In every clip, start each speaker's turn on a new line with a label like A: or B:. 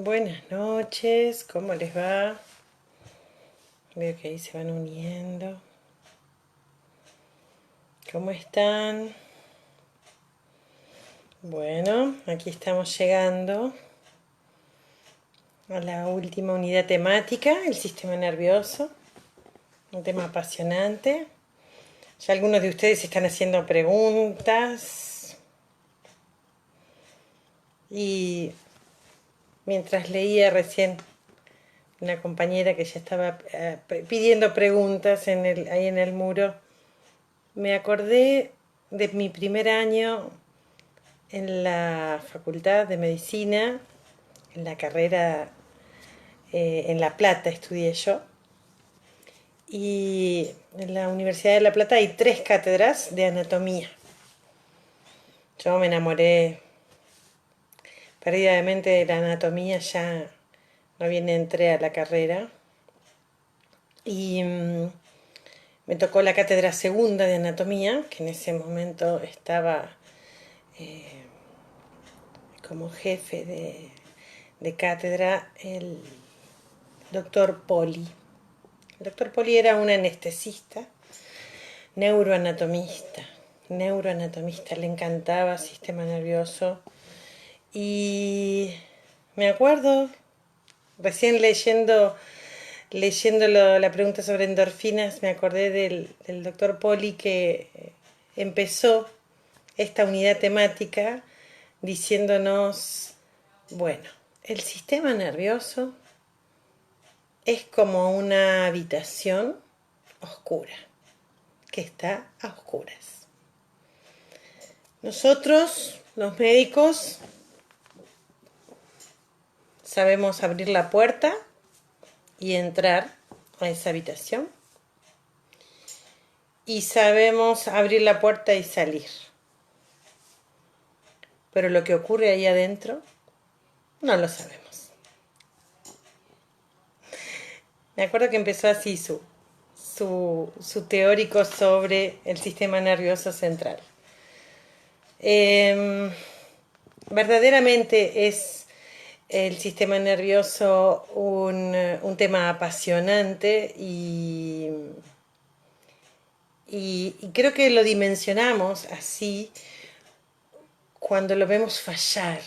A: Buenas noches, ¿cómo les va? Veo que ahí se van uniendo. ¿Cómo están? Bueno, aquí estamos llegando a la última unidad temática, el sistema nervioso. Un tema apasionante. Ya algunos de ustedes están haciendo preguntas. Y mientras leía recién una compañera que ya estaba pidiendo preguntas ahí en el muro, me acordé de mi primer año en la Facultad de Medicina, en la carrera en La Plata estudié yo. Y en la Universidad de La Plata hay 3 cátedras de anatomía. Yo me enamoré perdidamente de la anatomía, ya no bien entré a la carrera. Y me tocó la cátedra segunda de anatomía, que en ese momento estaba como jefe de cátedra el doctor Poli. El doctor Poli era un anestesista, neuroanatomista, le encantaba el sistema nervioso. Y me acuerdo, recién leyendo la pregunta sobre endorfinas, me acordé del doctor Poli que empezó esta unidad temática diciéndonos, bueno, el sistema nervioso es como una habitación oscura, que está a oscuras. Nosotros, los médicos, sabemos abrir la puerta y entrar a esa habitación. Y sabemos abrir la puerta y salir. Pero lo que ocurre ahí adentro, no lo sabemos. Me acuerdo que empezó así su teórico sobre el sistema nervioso central. Verdaderamente es el sistema nervioso un tema apasionante y creo que lo dimensionamos así cuando lo vemos fallar,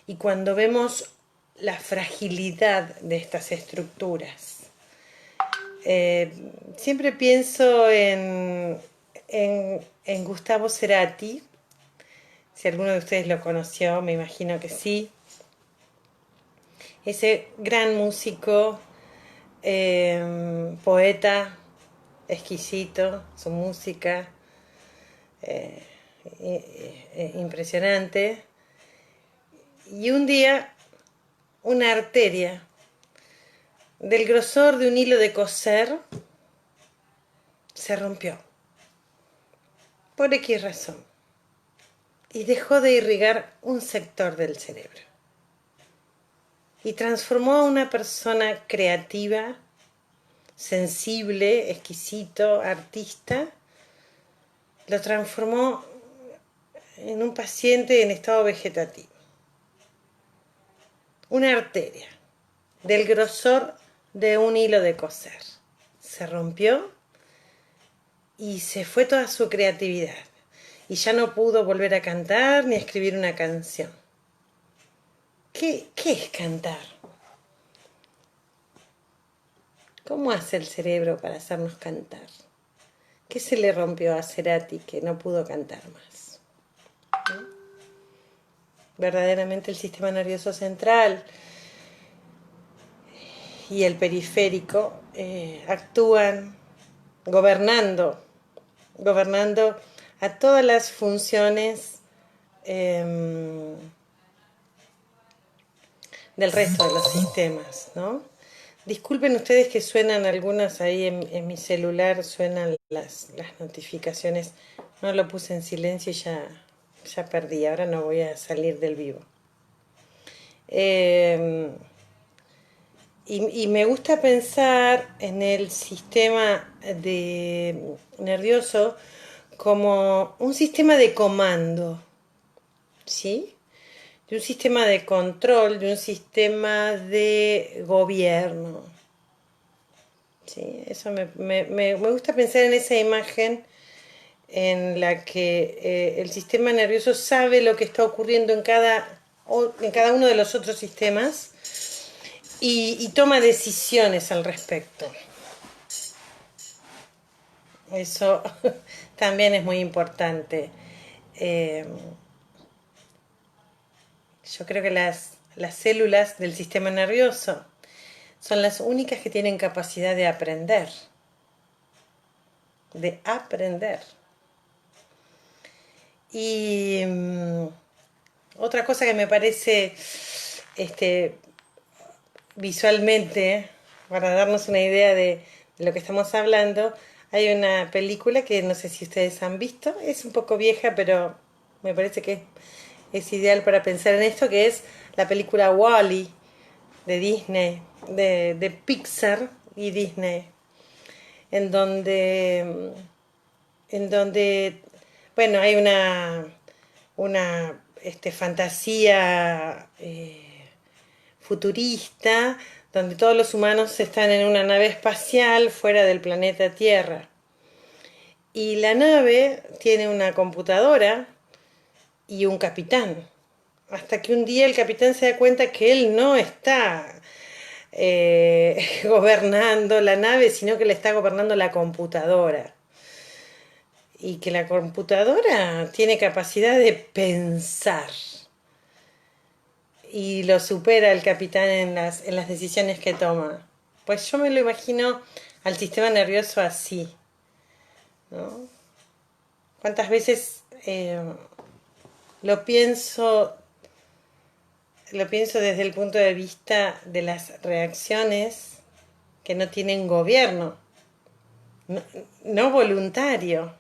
A: y cuando vemos la fragilidad de estas estructuras. Siempre pienso en Gustavo Cerati. Si alguno de ustedes lo conoció, me imagino que sí. Ese gran músico, poeta, exquisito, su música, impresionante. Y un día, una arteria del grosor de un hilo de coser se rompió, por X razón, y dejó de irrigar un sector del cerebro. Y transformó a una persona creativa, sensible, exquisito, artista, lo transformó en un paciente en estado vegetativo. Una arteria del grosor de un hilo de coser se rompió y se fue toda su creatividad. Y ya no pudo volver a cantar ni a escribir una canción. ¿Qué es cantar? ¿Cómo hace el cerebro para hacernos cantar? ¿Qué se le rompió a Cerati que no pudo cantar más? ¿No? Verdaderamente el sistema nervioso central y el periférico actúan gobernando a todas las funciones del resto de los sistemas, ¿no? Disculpen ustedes que suenan algunas ahí en mi celular, suenan las notificaciones. No lo puse en silencio y ya perdí, ahora no voy a salir del vivo. Y me gusta pensar en el sistema nervioso como un sistema de comando, ¿sí? de un sistema de control, de un sistema de gobierno. ¿Sí? Eso me gusta pensar en esa imagen en la que el sistema nervioso sabe lo que está ocurriendo en cada uno de los otros sistemas y toma decisiones al respecto. Eso también es muy importante. Eh, yo creo que las células del sistema nervioso son las únicas que tienen capacidad de aprender. De aprender. Y otra cosa que me parece visualmente, para darnos una idea de lo que estamos hablando, hay una película que no sé si ustedes han visto, es un poco vieja, pero me parece que es ideal para pensar en esto, que es la película Wall-E de Disney, de Pixar y Disney, en donde, en donde bueno, hay una fantasía futurista, donde todos los humanos están en una nave espacial fuera del planeta Tierra. Y la nave tiene una computadora y un capitán. Hasta que un día el capitán se da cuenta que él no está gobernando la nave, sino que le está gobernando la computadora. Y que la computadora tiene capacidad de pensar. Y lo supera el capitán en las decisiones que toma. Pues yo me lo imagino al sistema nervioso así, ¿no? ¿Cuántas veces lo pienso, lo pienso desde el punto de vista de las reacciones que no tienen gobierno, no, no voluntario?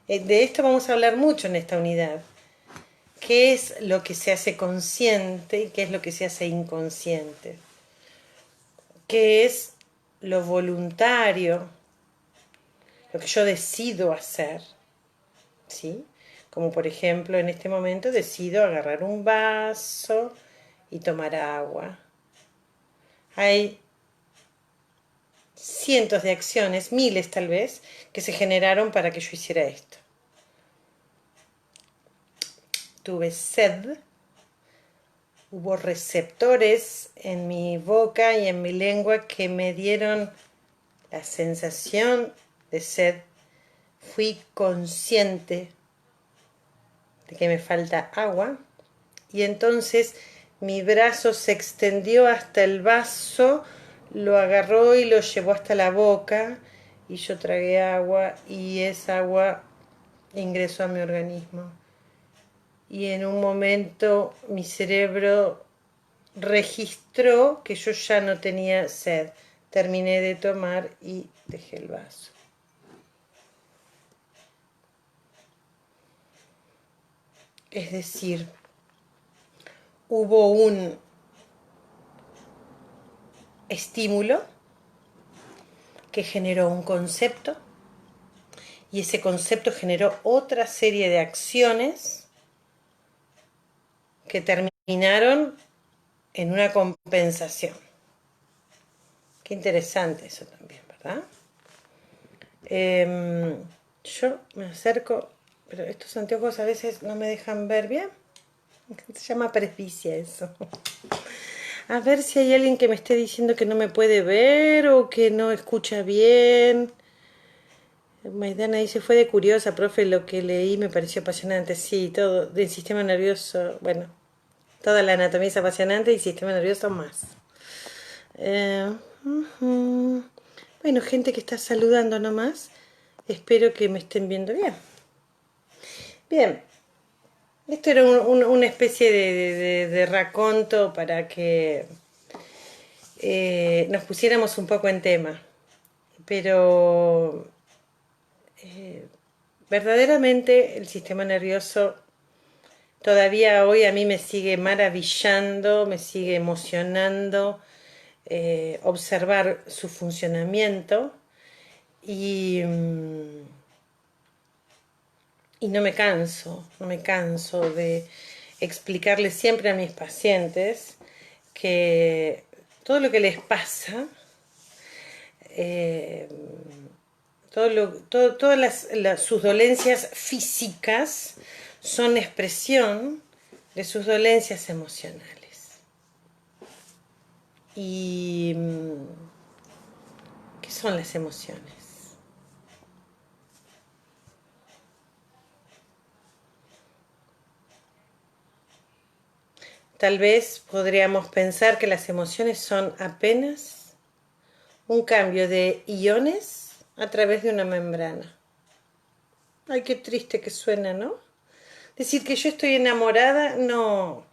A: De esto vamos a hablar mucho en esta unidad. ¿Qué es lo que se hace consciente y qué es lo que se hace inconsciente? ¿Qué es lo voluntario, lo que yo decido hacer? ¿Sí? Como por ejemplo, en este momento decido agarrar un vaso y tomar agua. Hay cientos de acciones, miles tal vez, que se generaron para que yo hiciera esto. Tuve sed, hubo receptores en mi boca y en mi lengua que me dieron la sensación de sed. Fui consciente de que me falta agua y entonces mi brazo se extendió hasta el vaso, lo agarró y lo llevó hasta la boca y yo tragué agua y esa agua ingresó a mi organismo. Y en un momento mi cerebro registró que yo ya no tenía sed. Terminé de tomar y dejé el vaso. Es decir, hubo un estímulo que generó un concepto y ese concepto generó otra serie de acciones que terminaron en una compensación. Qué interesante eso también, ¿verdad? Yo me acerco, pero estos anteojos a veces no me dejan ver bien. Se llama presbicia eso. A ver si hay alguien que me esté diciendo que no me puede ver o que no escucha bien. Maidana dice, fue de curiosa, profe, lo que leí me pareció apasionante. Sí, todo, del sistema nervioso, bueno, toda la anatomía es apasionante y sistema nervioso más. Uh -huh. Bueno, gente que está saludando nomás. Espero que me estén viendo bien. Bien, esto era una especie de raconto para que nos pusiéramos un poco en tema. Pero verdaderamente el sistema nervioso todavía hoy a mí me sigue maravillando, me sigue emocionando observar su funcionamiento y, y no me canso de explicarles siempre a mis pacientes que todo lo que les pasa, todas sus dolencias físicas son expresión de sus dolencias emocionales. ¿Y qué son las emociones? Tal vez podríamos pensar que las emociones son apenas un cambio de iones a través de una membrana. Ay, qué triste que suena, ¿no? Decir que yo estoy enamorada, no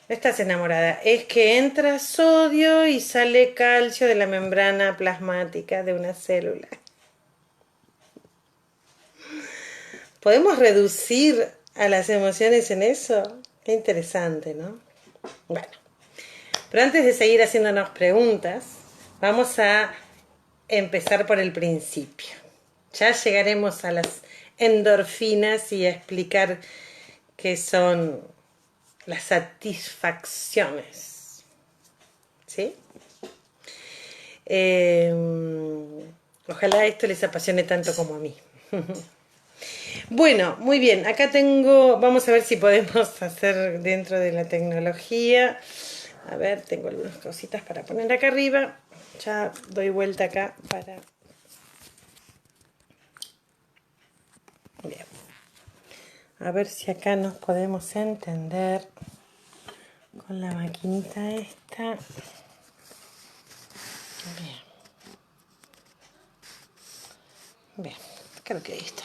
A: estás enamorada. Es que entra sodio y sale calcio de la membrana plasmática de una célula. ¿Podemos reducir a las emociones en eso? Qué interesante, ¿no? Bueno, pero antes de seguir haciéndonos preguntas, vamos a empezar por el principio. Ya llegaremos a las endorfinas y a explicar qué son las satisfacciones. ¿Sí? Ojalá esto les apasione tanto como a mí. Bueno, muy bien, acá tengo, vamos a ver si podemos hacer dentro de la tecnología. A ver, tengo algunas cositas para poner acá arriba. Ya doy vuelta acá para... Bien. A ver si acá nos podemos entender con la maquinita esta. Bien. Bien, creo que ahí está.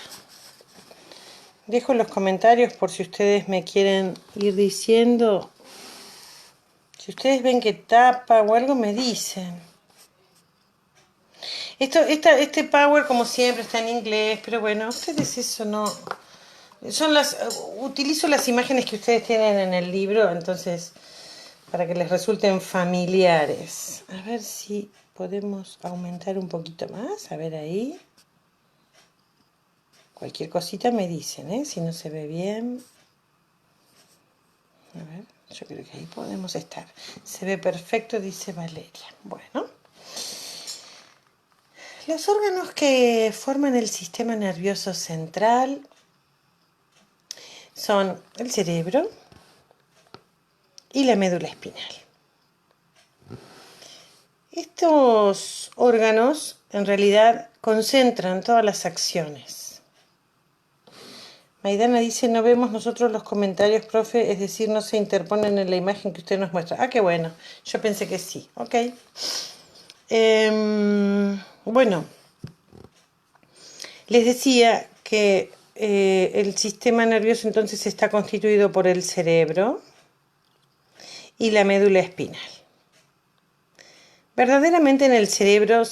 A: Dejo los comentarios por si ustedes me quieren ir diciendo. Si ustedes ven que tapa o algo, me dicen. Este power, como siempre, está en inglés, pero bueno, ustedes eso no... Utilizo las imágenes que ustedes tienen en el libro, entonces, para que les resulten familiares. A ver si podemos aumentar un poquito más. A ver ahí. Cualquier cosita me dicen, ¿eh? Si no se ve bien. A ver, yo creo que ahí podemos estar. Se ve perfecto, dice Valeria. Bueno. Los órganos que forman el sistema nervioso central son el cerebro y la médula espinal. Estos órganos en realidad concentran todas las acciones. Maidana dice, no vemos nosotros los comentarios, profe, es decir, no se interponen en la imagen que usted nos muestra. Ah, qué bueno, yo pensé que sí, ok. Bueno, les decía que el sistema nervioso entonces está constituido por el cerebro y la médula espinal. Verdaderamente en el cerebro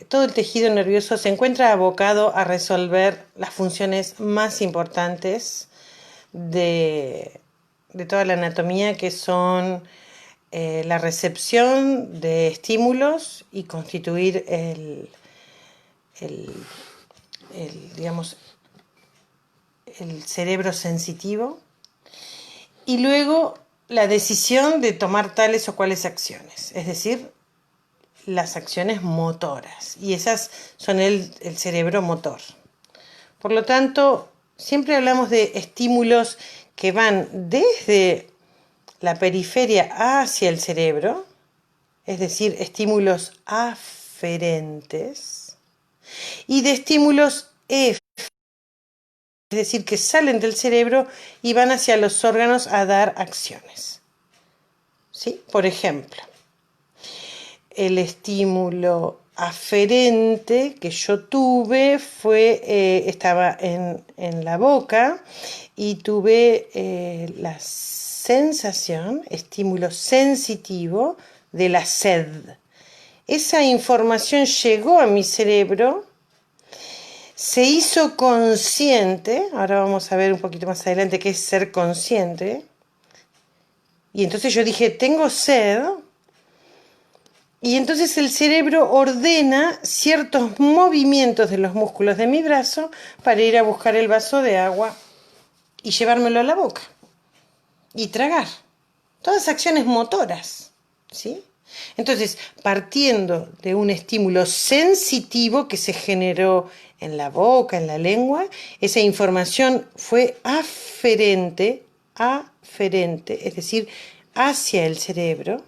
A: todo el tejido nervioso se encuentra abocado a resolver las funciones más importantes de toda la anatomía, que son la recepción de estímulos y constituir digamos, el cerebro sensitivo, y luego la decisión de tomar tales o cuales acciones, es decir, las acciones motoras, y esas son el cerebro motor. Por lo tanto, siempre hablamos de estímulos que van desde la periferia hacia el cerebro, es decir, estímulos aferentes, y de estímulos eferentes, es decir, que salen del cerebro y van hacia los órganos a dar acciones. ¿Sí? Por ejemplo, el estímulo aferente que yo tuve estaba en la boca, y tuve la sensación, estímulo sensitivo de la sed. Esa información llegó a mi cerebro, se hizo consciente, ahora vamos a ver un poquito más adelante qué es ser consciente, y entonces yo dije, tengo sed, y entonces el cerebro ordena ciertos movimientos de los músculos de mi brazo para ir a buscar el vaso de agua y llevármelo a la boca y tragar. Todas acciones motoras, ¿sí? Entonces, partiendo de un estímulo sensitivo que se generó en la boca, en la lengua, esa información fue aferente, es decir, hacia el cerebro.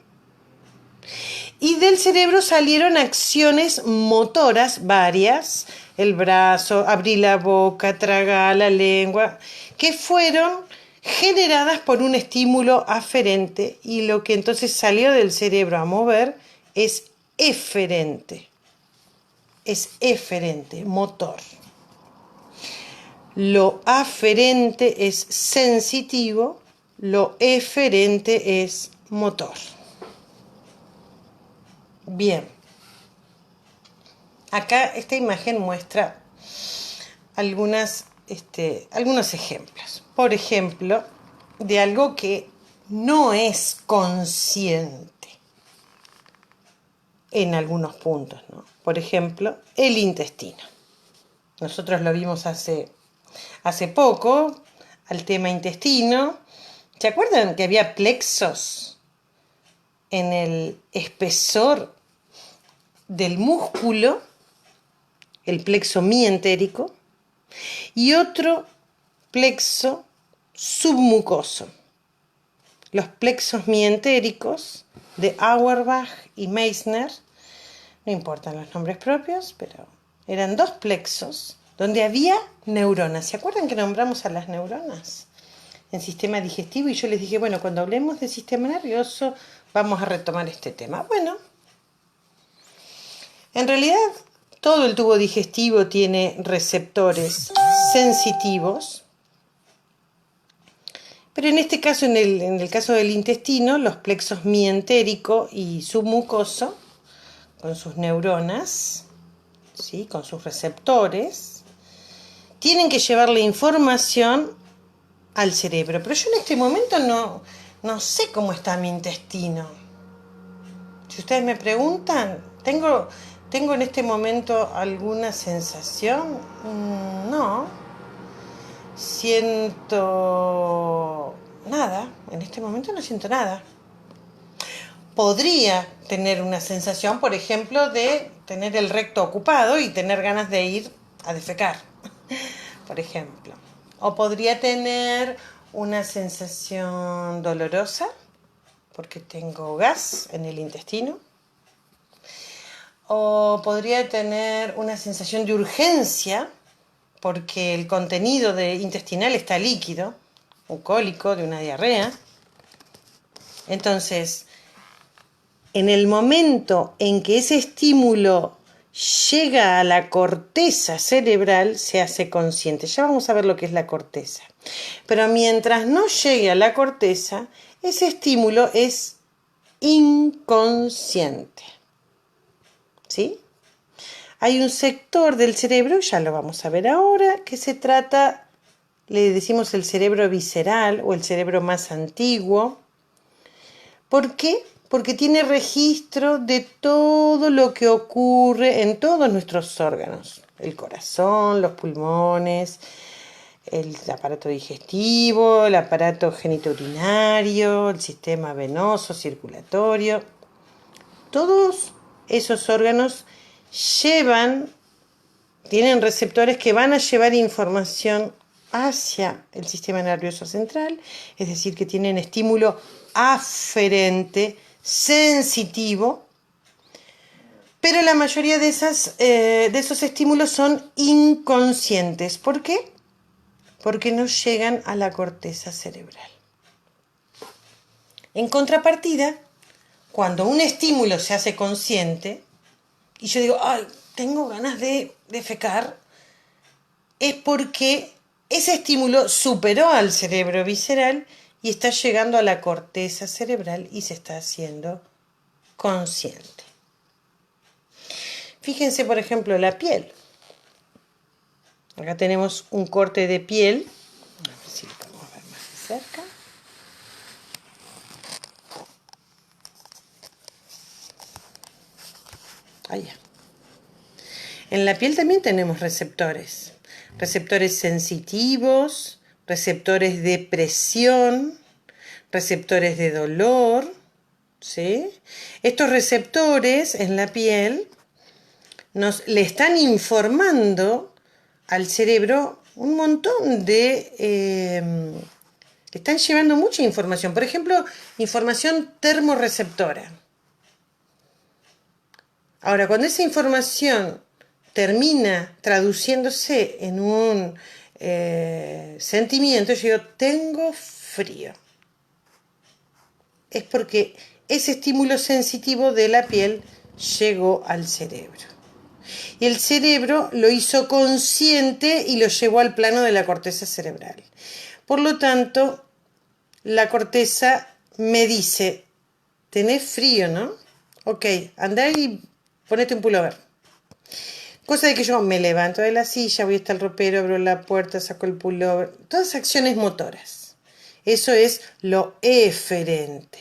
A: Y del cerebro salieron acciones motoras varias, el brazo, abrir la boca, tragar la lengua, que fueron generadas por un estímulo aferente, y lo que entonces salió del cerebro a mover es eferente, motor. Lo aferente es sensitivo, lo eferente es motor. Bien, acá esta imagen muestra algunos ejemplos. Por ejemplo, de algo que no es consciente en algunos puntos, ¿no? Por ejemplo, el intestino. Nosotros lo vimos hace poco, al tema intestino. ¿Se acuerdan que había plexos en el espesor del músculo, el plexo mientérico, y otro plexo submucoso? Los plexos mientéricos de Auerbach y Meissner, no importan los nombres propios, pero eran dos plexos donde había neuronas. ¿Se acuerdan que nombramos a las neuronas en sistema digestivo? Y yo les dije, bueno, cuando hablemos del sistema nervioso vamos a retomar este tema. Bueno, en realidad todo el tubo digestivo tiene receptores sensitivos, pero en este caso, en el caso del intestino, los plexos mientérico y submucoso, con sus neuronas, ¿sí?, con sus receptores, tienen que llevar la información al cerebro. Pero yo en este momento no sé cómo está mi intestino. Si ustedes me preguntan, ¿tengo en este momento alguna sensación? No. Siento nada. En este momento no siento nada. Podría tener una sensación, por ejemplo, de tener el recto ocupado y tener ganas de ir a defecar, por ejemplo. O podría tener una sensación dolorosa porque tengo gas en el intestino. O podría tener una sensación de urgencia porque el contenido intestinal está líquido, un cólico, de una diarrea. Entonces, en el momento en que ese estímulo llega a la corteza cerebral, se hace consciente. Ya vamos a ver lo que es la corteza. Pero mientras no llegue a la corteza, ese estímulo es inconsciente. ¿Sí? Hay un sector del cerebro, ya lo vamos a ver ahora, que se trata, le decimos el cerebro visceral o el cerebro más antiguo. ¿Por qué? Porque tiene registro de todo lo que ocurre en todos nuestros órganos. El corazón, los pulmones, el aparato digestivo, el aparato genitourinario, el sistema venoso, circulatorio. Todos esos órganos tienen receptores que van a llevar información hacia el sistema nervioso central, es decir, que tienen estímulo aferente, sensitivo, pero la mayoría de esos estímulos son inconscientes. ¿Por qué? Porque no llegan a la corteza cerebral. En contrapartida, cuando un estímulo se hace consciente, y yo digo, ay, tengo ganas de defecar, es porque ese estímulo superó al cerebro visceral y está llegando a la corteza cerebral y se está haciendo consciente. Fíjense, por ejemplo, la piel. Acá tenemos un corte de piel. A ver si lo podemos ver más de cerca. Allá. En la piel también tenemos receptores sensitivos, receptores de presión, receptores de dolor, ¿sí? Estos receptores en la piel le están informando al cerebro un montón le están llevando mucha información. Por ejemplo, información termorreceptora. Ahora, cuando esa información termina traduciéndose en un sentimiento, yo digo, tengo frío. Es porque ese estímulo sensitivo de la piel llegó al cerebro. Y el cerebro lo hizo consciente y lo llevó al plano de la corteza cerebral. Por lo tanto, la corteza me dice, tenés frío, ¿no? Ok, andá y ponete un pullover. Cosa de que yo me levanto de la silla, voy hasta el ropero, abro la puerta, saco el pullover. Todas acciones motoras. Eso es lo eferente,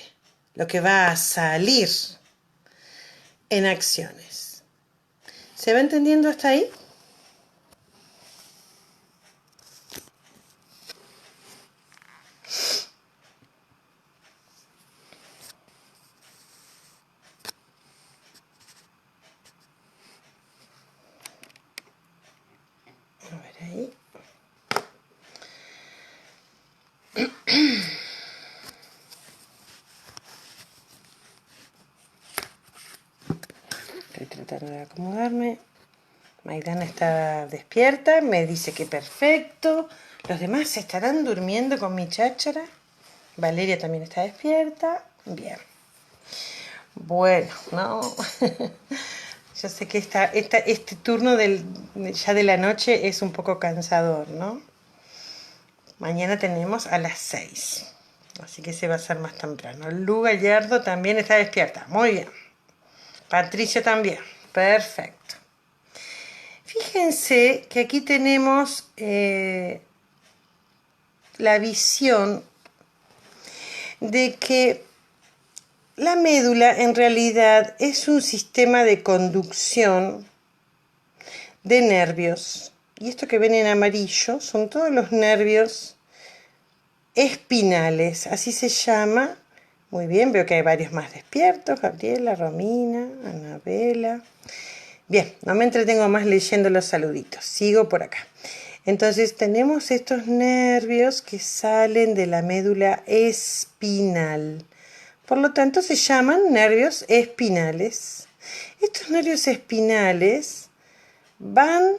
A: lo que va a salir en acciones. ¿Se va entendiendo hasta ahí? A ver ahí. Estoy tratando de acomodarme. Maidana está despierta, me dice que perfecto. Los demás se estarán durmiendo con mi cháchara. Valeria también está despierta. Bien. Bueno, no. Yo sé que este turno ya de la noche es un poco cansador, ¿no? Mañana tenemos a las 6. Así que se va a hacer más temprano. Lu Gallardo también está despierta. Muy bien. Patricia también. Perfecto. Fíjense que aquí tenemos la visión de que la médula en realidad es un sistema de conducción de nervios. Y esto que ven en amarillo son todos los nervios espinales, así se llama. Muy bien, veo que hay varios más despiertos. Gabriela, Romina, Anabela. Bien, no me entretengo más leyendo los saluditos. Sigo por acá. Entonces tenemos estos nervios que salen de la médula espinal. Por lo tanto se llaman nervios espinales. Estos nervios espinales van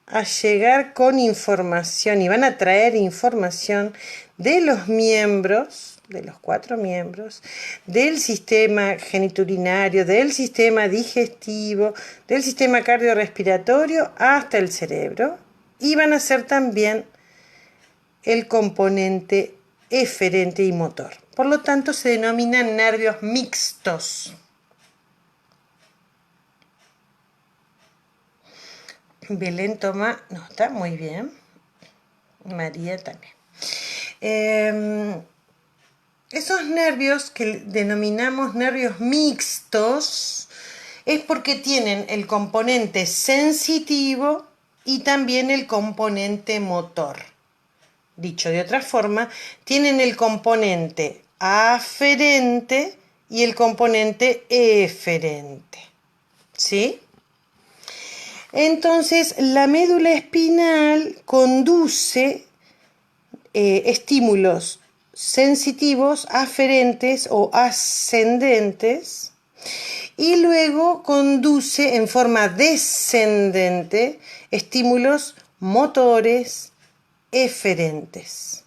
A: a llegar con información y van a traer información de los miembros, de los 4 miembros, del sistema genitourinario, del sistema digestivo, del sistema cardiorrespiratorio hasta el cerebro, y van a ser también el componente eferente y motor. Por lo tanto, se denominan nervios mixtos. Belén toma nota, muy bien. María también. Esos nervios que denominamos nervios mixtos es porque tienen el componente sensitivo y también el componente motor. Dicho de otra forma, tienen el componente aferente y el componente eferente. ¿Sí? Entonces, la médula espinal conduce estímulos sensitivos, aferentes o ascendentes, y luego conduce en forma descendente estímulos motores eferentes.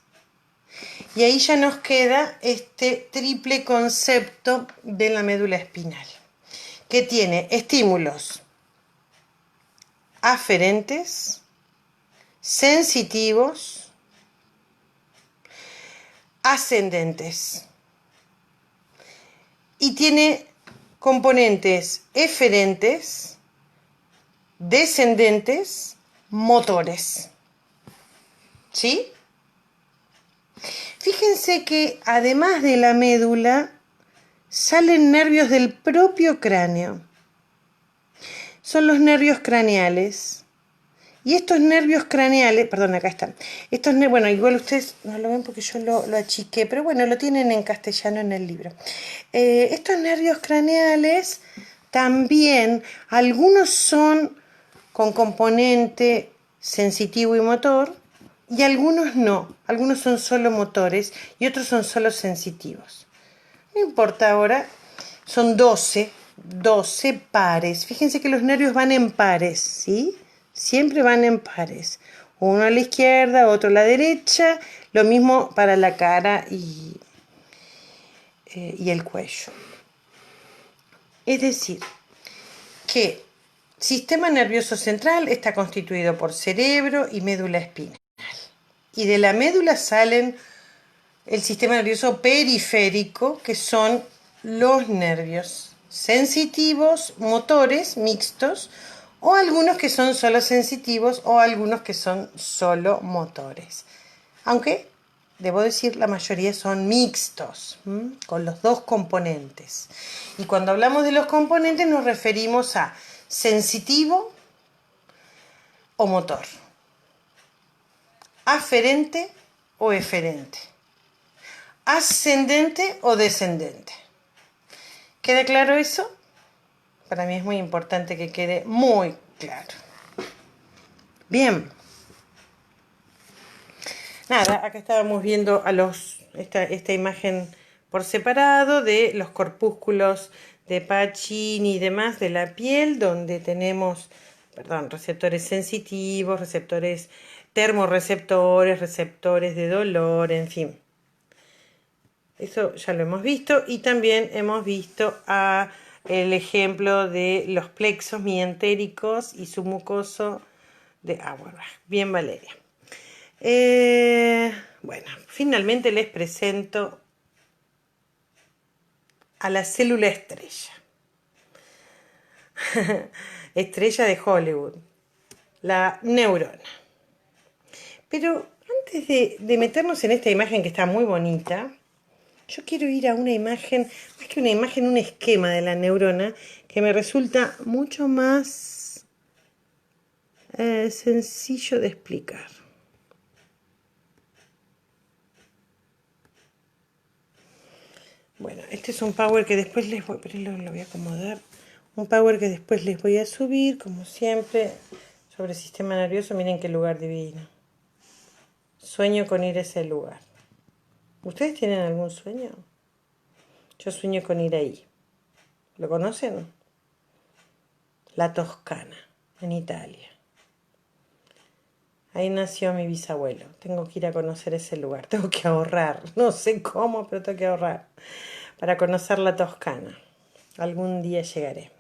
A: Y ahí ya nos queda este triple concepto de la médula espinal, que tiene estímulos aferentes, sensitivos, ascendentes. Y tiene componentes eferentes, descendentes, motores. ¿Sí? Fíjense que además de la médula, salen nervios del propio cráneo. Son los nervios craneales, Y estos nervios craneales, perdón, acá están. Bueno, igual ustedes no lo ven porque yo lo achiqué, pero bueno, lo tienen en castellano en el libro. Estos nervios craneales también, algunos son con componente sensitivo y motor, y algunos no. Algunos son solo motores y otros son solo sensitivos. No importa ahora, son 12 pares. Fíjense que los nervios van en pares, ¿sí? Siempre van en pares. Uno a la izquierda, otro a la derecha. Lo mismo para la cara y el cuello. Es decir, que sistema nervioso central está constituido por cerebro y médula espinal. Y de la médula salen el sistema nervioso periférico, que son los nervios sensitivos, motores mixtos, o algunos que son solo sensitivos o algunos que son solo motores. Aunque, debo decir, la mayoría son mixtos, con los dos componentes. Y cuando hablamos de los componentes nos referimos a sensitivo o motor, aferente o eferente, ascendente o descendente. ¿Queda claro eso? Para mí es muy importante que quede muy claro. Bien. Nada, acá estábamos viendo esta imagen por separado de los corpúsculos de Pacini y demás de la piel, donde tenemos, receptores sensitivos, receptores termorreceptores, receptores de dolor, en fin. Eso ya lo hemos visto, y también hemos visto el ejemplo de los plexos mientéricos y submucoso de Auerbach. Bien, Valeria. Bueno, finalmente les presento a la célula estrella. Estrella de Hollywood, la neurona. Pero antes de meternos en esta imagen que está muy bonita, yo quiero ir a una imagen, más que una imagen, un esquema de la neurona que me resulta mucho más sencillo de explicar. Bueno, este es un power que después les voy, pero lo voy a acomodar. Un power que después les voy a subir, como siempre, sobre el sistema nervioso. Miren qué lugar divino. Sueño con ir a ese lugar. ¿Ustedes tienen algún sueño? Yo sueño con ir ahí. ¿Lo conocen? La Toscana, en Italia. Ahí nació mi bisabuelo. Tengo que ir a conocer ese lugar. Tengo que ahorrar. No sé cómo, pero tengo que ahorrar para conocer la Toscana. Algún día llegaré.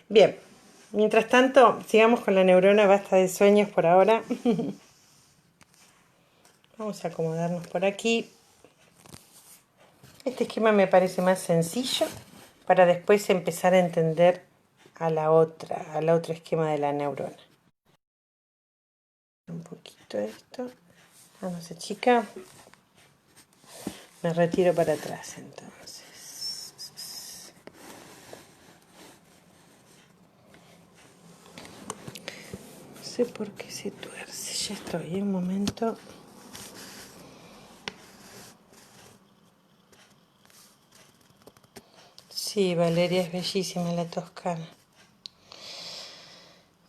A: Bien. Mientras tanto, sigamos con la neurona. Basta de sueños por ahora. Vamos a acomodarnos por aquí. Este esquema me parece más sencillo para después empezar a entender al otro esquema de la neurona. Un poquito esto. Vamos a chica. Me retiro para atrás entonces. No sé por qué se tuerce. Ya estoy en un momento. Sí, Valeria, es bellísima la Toscana.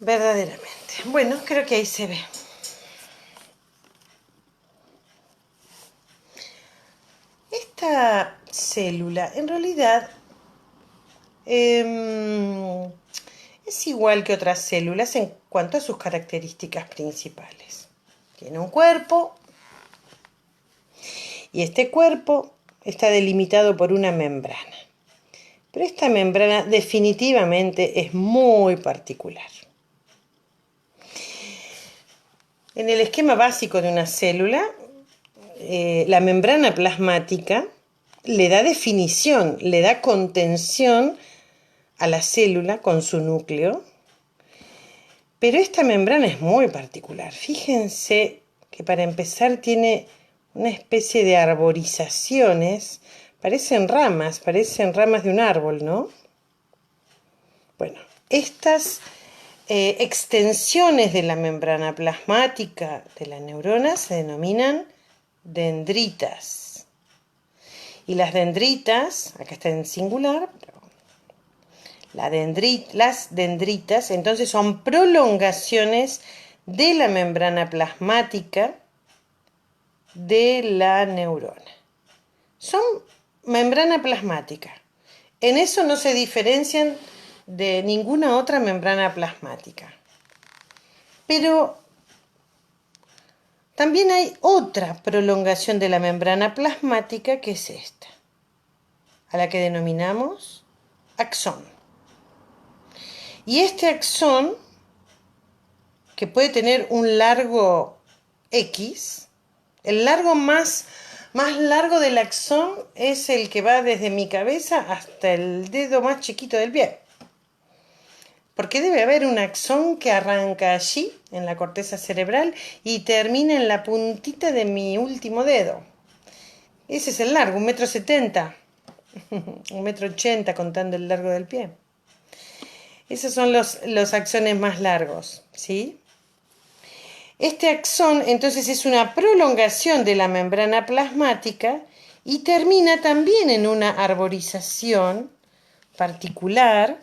A: Verdaderamente. Bueno, creo que ahí se ve. Esta célula, en realidad, es igual que otras células en cuanto a sus características principales. Tiene un cuerpo, y este cuerpo está delimitado por una membrana. Pero esta membrana definitivamente es muy particular. En el esquema básico de una célula, la membrana plasmática le da definición, le da contención a la célula con su núcleo. Pero esta membrana es muy particular. Fíjense que para empezar tiene una especie de arborizaciones. Parecen ramas de un árbol, ¿no? Bueno, estas extensiones de la membrana plasmática de la neurona se denominan dendritas. Y las dendritas, acá está en singular, las dendritas entonces son prolongaciones de la membrana plasmática de la neurona. Son membrana plasmática. En eso no se diferencian de ninguna otra membrana plasmática. Pero también hay otra prolongación de la membrana plasmática que es esta, a la que denominamos axón. Y este axón, que puede tener un largo X, el largo más largo del axón es el que va desde mi cabeza hasta el dedo más chiquito del pie. Porque debe haber un axón que arranca allí, en la corteza cerebral, y termina en la puntita de mi último dedo. Ese es el largo, 1,70 m, 1,80 m contando el largo del pie. Esos son los axones más largos, ¿sí? Este axón entonces es una prolongación de la membrana plasmática y termina también en una arborización particular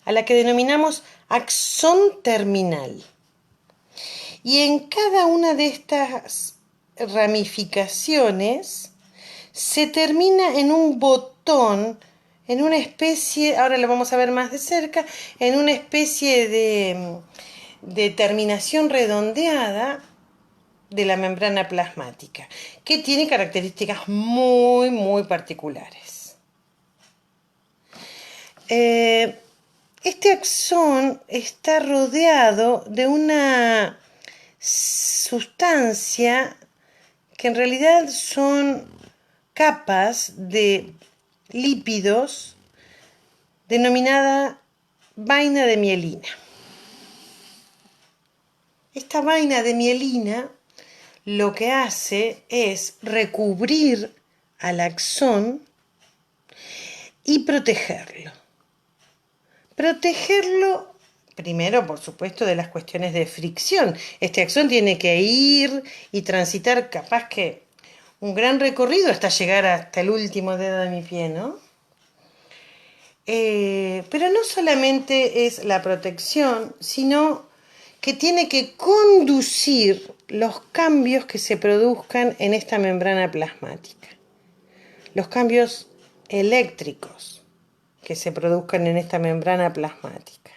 A: a la que denominamos axón terminal. Y en cada una de estas ramificaciones se termina en un botón, en una especie, ahora lo vamos a ver más de cerca, en una especie de terminación redondeada de la membrana plasmática, que tiene características muy, muy particulares. Este axón está rodeado de una sustancia que en realidad son capas de lípidos denominada vaina de mielina. Esta vaina de mielina lo que hace es recubrir al axón y protegerlo. Protegerlo primero, por supuesto, de las cuestiones de fricción. Este axón tiene que ir y transitar capaz que un gran recorrido hasta llegar hasta el último dedo de mi pie, ¿no? Pero no solamente es la protección, sino que tiene que conducir los cambios que se produzcan en esta membrana plasmática. Los cambios eléctricos que se produzcan en esta membrana plasmática.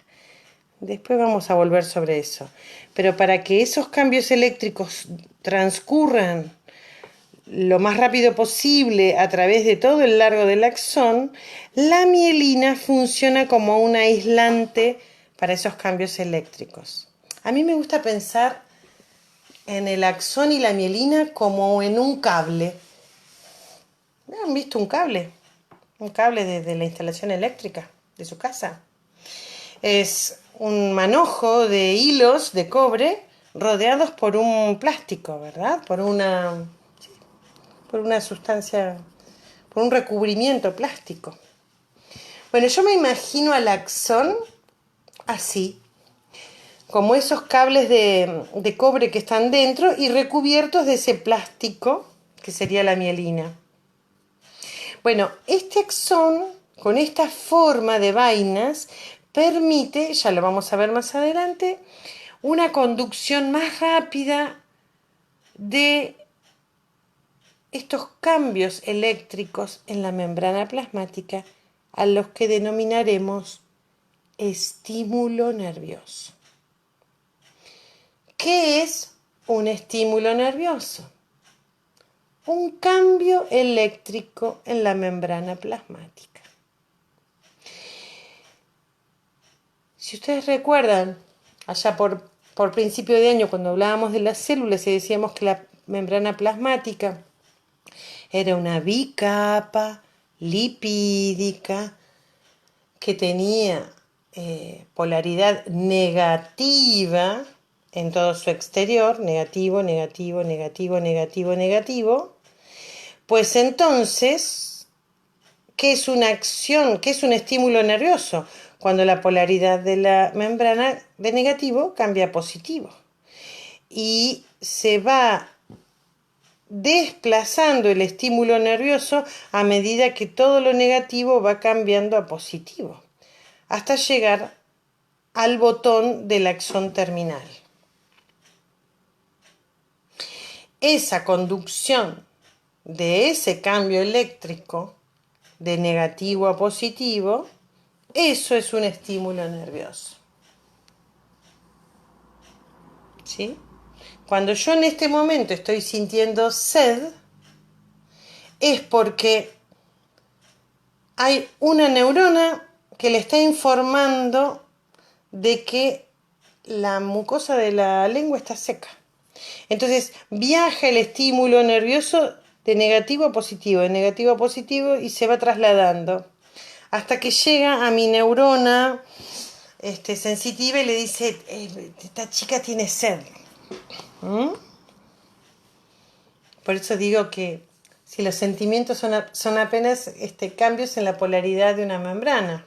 A: Después vamos a volver sobre eso. Pero para que esos cambios eléctricos transcurran lo más rápido posible a través de todo el largo del axón, la mielina funciona como un aislante para esos cambios eléctricos. A mí me gusta pensar en el axón y la mielina como en un cable. ¿Han visto un cable? Un cable de la instalación eléctrica de su casa. Es un manojo de hilos de cobre rodeados por un plástico, ¿verdad? Por una sustancia, por un recubrimiento plástico. Bueno, yo me imagino al axón así, como esos cables de cobre que están dentro y recubiertos de ese plástico que sería la mielina. Bueno, este axón, con esta forma de vainas, permite, ya lo vamos a ver más adelante, una conducción más rápida de estos cambios eléctricos en la membrana plasmática, a los que denominaremos estímulo nervioso. ¿Qué es un estímulo nervioso? Un cambio eléctrico en la membrana plasmática. Si ustedes recuerdan, allá por principio de año, cuando hablábamos de las células y decíamos que la membrana plasmática era una bicapa lipídica que tenía polaridad negativa en todo su exterior, negativo, negativo, negativo, negativo, negativo, pues entonces, ¿qué es una acción? ¿Qué es un estímulo nervioso? cuando la polaridad de la membrana de negativo cambia a positivo. Y se va desplazando el estímulo nervioso a medida que todo lo negativo va cambiando a positivo, hasta llegar al botón del axón terminal. Esa conducción de ese cambio eléctrico de negativo a positivo, eso es un estímulo nervioso. ¿Sí? Cuando yo en este momento estoy sintiendo sed, es porque hay una neurona que le está informando de que la mucosa de la lengua está seca. Entonces viaja el estímulo nervioso de negativo a positivo y se va trasladando hasta que llega a mi neurona sensitiva y le dice, esta chica tiene sed. ¿Mm? Por eso digo que si los sentimientos son apenas cambios en la polaridad de una membrana.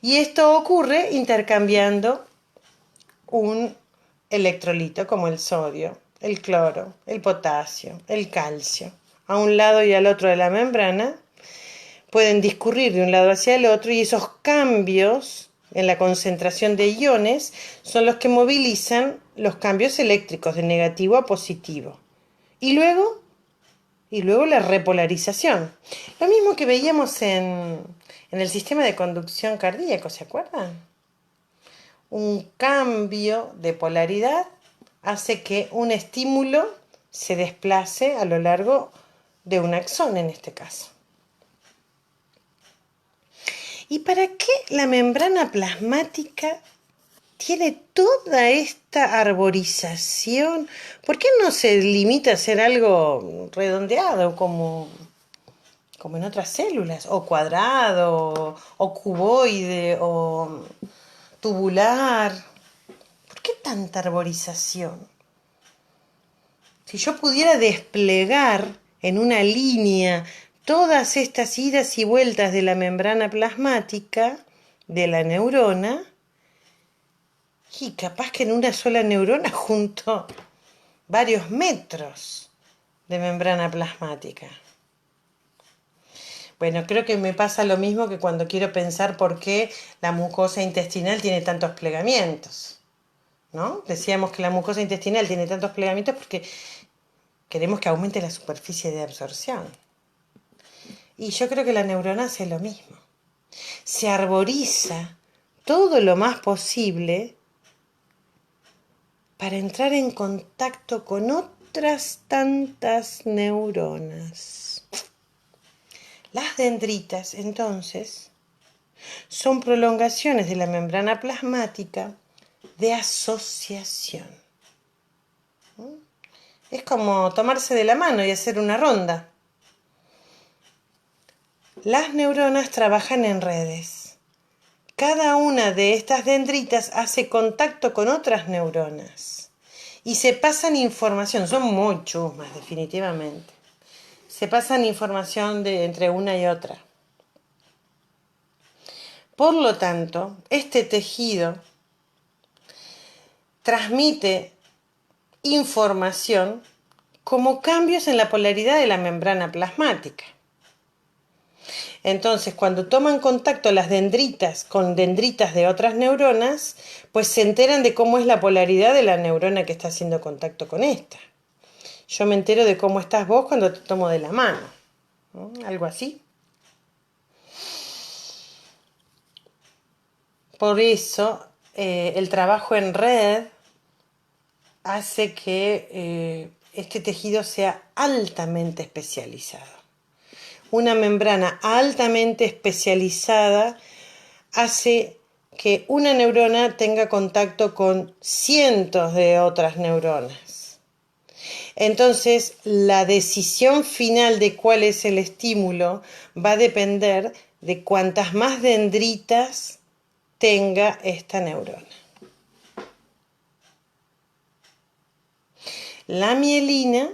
A: Y esto ocurre intercambiando un electrolito como el sodio, el cloro, el potasio, el calcio, a un lado y al otro de la membrana. Pueden discurrir de un lado hacia el otro y esos cambios en la concentración de iones son los que movilizan los cambios eléctricos de negativo a positivo. Y luego la repolarización. Lo mismo que veíamos en el sistema de conducción cardíaco, ¿se acuerdan? Un cambio de polaridad hace que un estímulo se desplace a lo largo de un axón en este caso. ¿Y para qué la membrana plasmática tiene toda esta arborización? ¿Por qué no se limita a ser algo redondeado como en otras células? O cuadrado, o cuboide, o tubular. ¿Por qué tanta arborización? Si yo pudiera desplegar en una línea todas estas idas y vueltas de la membrana plasmática de la neurona, y capaz que en una sola neurona junto varios metros de membrana plasmática. Bueno, creo que me pasa lo mismo que cuando quiero pensar por qué la mucosa intestinal tiene tantos plegamientos, ¿no? Decíamos que la mucosa intestinal tiene tantos plegamientos porque queremos que aumente la superficie de absorción. Y yo creo que la neurona hace lo mismo. Se arboriza todo lo más posible para entrar en contacto con otras tantas neuronas. Las dendritas, entonces, son prolongaciones de la membrana plasmática de asociación. Es como tomarse de la mano y hacer una ronda. Las neuronas trabajan en redes. Cada una de estas dendritas hace contacto con otras neuronas y se pasan información. Son muy chusmas, definitivamente. Se pasan información entre una y otra. Por lo tanto, este tejido transmite información como cambios en la polaridad de la membrana plasmática. Entonces, cuando toman contacto las dendritas con dendritas de otras neuronas, pues se enteran de cómo es la polaridad de la neurona que está haciendo contacto con esta. Yo me entero de cómo estás vos cuando te tomo de la mano, ¿no? Algo así. Por eso, el trabajo en red hace que este tejido sea altamente especializado. Una membrana altamente especializada hace que una neurona tenga contacto con cientos de otras neuronas. Entonces, la decisión final de cuál es el estímulo va a depender de cuántas más dendritas tenga esta neurona. La mielina,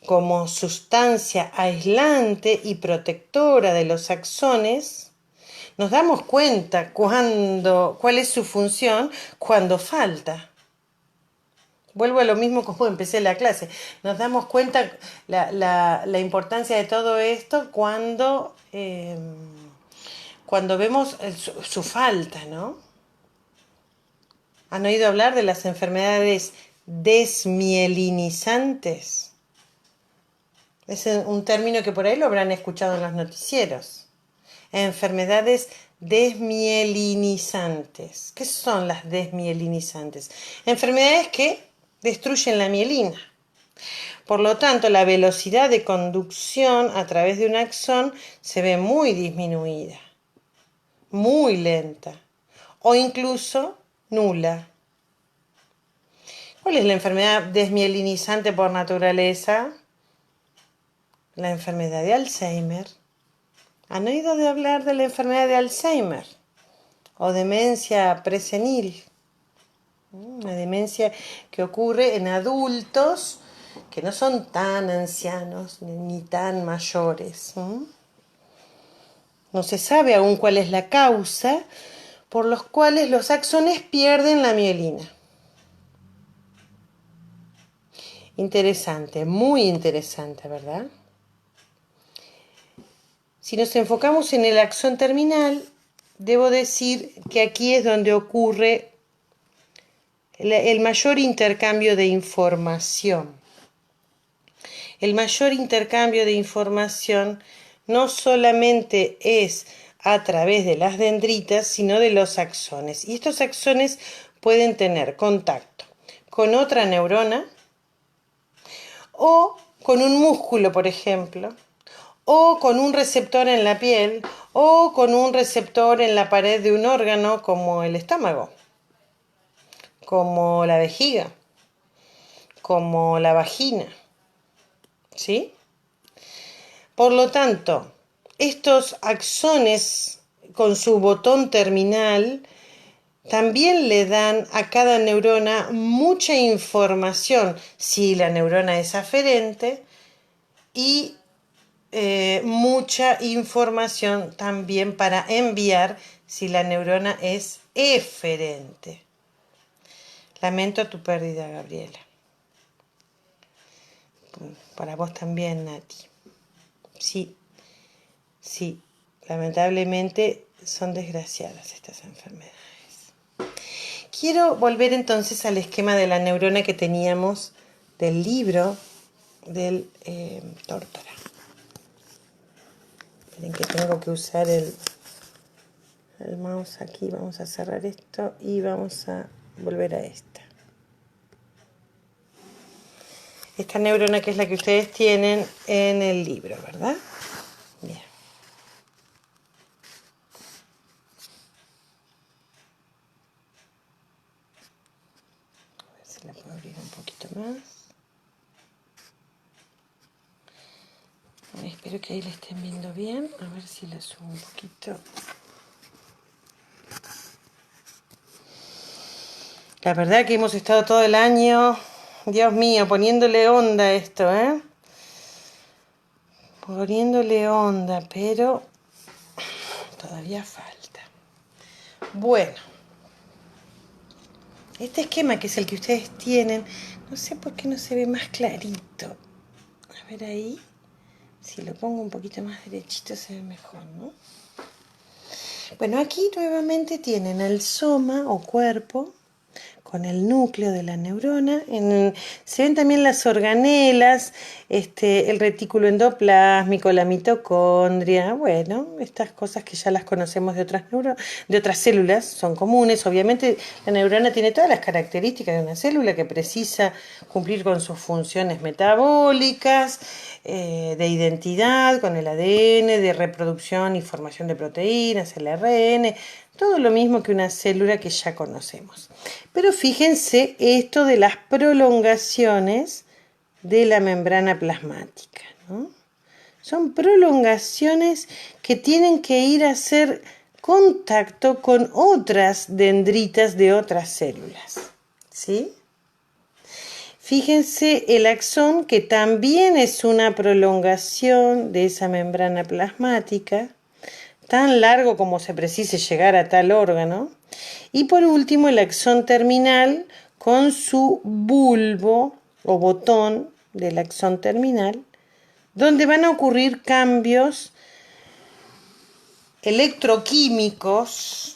A: como sustancia aislante y protectora de los axones, Nos damos cuenta cuál es su función cuando falta. Vuelvo a lo mismo como empecé la clase. Nos damos cuenta la importancia de todo esto cuando vemos su falta, ¿no? ¿Han oído hablar de las enfermedades desmielinizantes? Es un término que por ahí lo habrán escuchado en los noticieros. Enfermedades desmielinizantes. ¿Qué son las desmielinizantes? Enfermedades que destruyen la mielina. Por lo tanto, la velocidad de conducción a través de un axón se ve muy disminuida, muy lenta o incluso nula. ¿Cuál es la enfermedad desmielinizante por naturaleza? La enfermedad de Alzheimer. ¿Han oído de hablar de la enfermedad de Alzheimer o demencia presenil? Una demencia que ocurre en adultos que no son tan ancianos ni tan mayores. No se sabe aún cuál es la causa por los cuales los axones pierden la mielina. Interesante, muy interesante, ¿verdad? Si nos enfocamos en el axón terminal, debo decir que aquí es donde ocurre el mayor intercambio de información. El mayor intercambio de información no solamente es a través de las dendritas, sino de los axones. Y estos axones pueden tener contacto con otra neurona o con un músculo, por ejemplo, o con un receptor en la piel, o con un receptor en la pared de un órgano como el estómago, como la vejiga, como la vagina, ¿sí? Por lo tanto, estos axones con su botón terminal también le dan a cada neurona mucha información si la neurona es aferente y mucha información también para enviar si la neurona es eferente. Lamento tu pérdida, Gabriela. Para vos también, Nati. Sí, lamentablemente son desgraciadas estas enfermedades. Quiero volver entonces al esquema de la neurona que teníamos del libro del Tórtora. Miren que tengo que usar el mouse aquí. Vamos a cerrar esto y vamos a volver a esta. Esta neurona que es la que ustedes tienen en el libro, ¿verdad? Bien. A ver si la puedo abrir un poquito más. Espero que ahí la estén viendo bien. A ver si la subo un poquito. La verdad que hemos estado todo el año, Dios mío, poniéndole onda a esto, ¿eh? Poniéndole onda, pero todavía falta. Bueno, este esquema que es el que ustedes tienen, no sé por qué no se ve más clarito. A ver ahí, si lo pongo un poquito más derechito se ve mejor, ¿no? Bueno, aquí nuevamente tienen el soma o cuerpo con el núcleo de la neurona. Se ven también las organelas, el retículo endoplásmico, la mitocondria. Bueno, estas cosas que ya las conocemos de otras células, son comunes. Obviamente la neurona tiene todas las características de una célula que precisa cumplir con sus funciones metabólicas, de identidad, con el ADN, de reproducción y formación de proteínas, el ARN, todo lo mismo que una célula que ya conocemos. Pero fíjense esto de las prolongaciones de la membrana plasmática, ¿no? Son prolongaciones que tienen que ir a hacer contacto con otras dendritas de otras células, ¿sí? Fíjense el axón, que también es una prolongación de esa membrana plasmática, tan largo como se precise llegar a tal órgano. Y por último, el axón terminal con su bulbo o botón del axón terminal, donde van a ocurrir cambios electroquímicos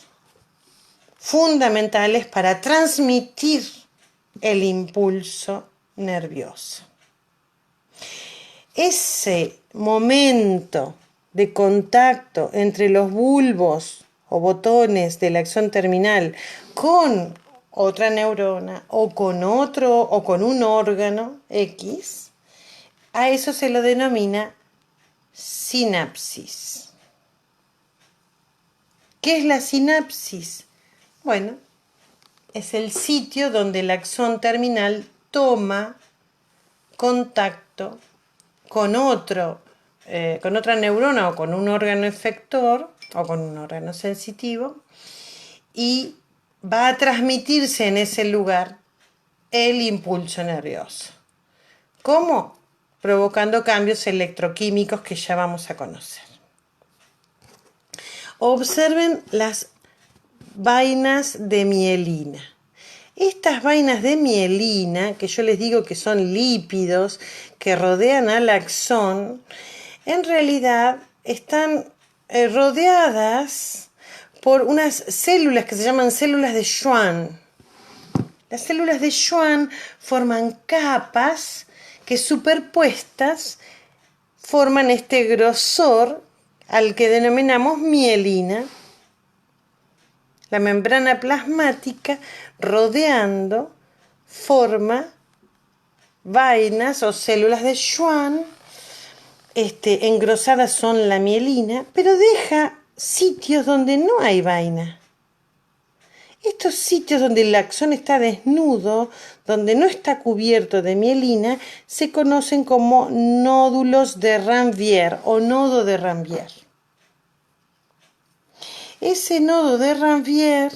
A: fundamentales para transmitir el impulso nervioso. Ese momento de contacto entre los bulbos o botones del axón terminal con otra neurona o con otro o con un órgano X, a eso se lo denomina sinapsis. ¿Qué es la sinapsis? Bueno, es el sitio donde el axón terminal toma contacto con otra neurona o con un órgano efector o con un órgano sensitivo y va a transmitirse en ese lugar el impulso nervioso. ¿Cómo? Provocando cambios electroquímicos que ya vamos a conocer. Observen las vainas de mielina. Estas vainas de mielina, que yo les digo que son lípidos que rodean al axón, en realidad están rodeadas por unas células que se llaman células de Schwann. Las células de Schwann forman capas que superpuestas forman este grosor al que denominamos mielina. La membrana plasmática rodeando forma vainas o células de Schwann, engrosadas son la mielina, pero deja sitios donde no hay vaina. Estos sitios donde el axón está desnudo, donde no está cubierto de mielina, se conocen como nódulos de Ranvier o nodo de Ranvier. Ese nodo de Ranvier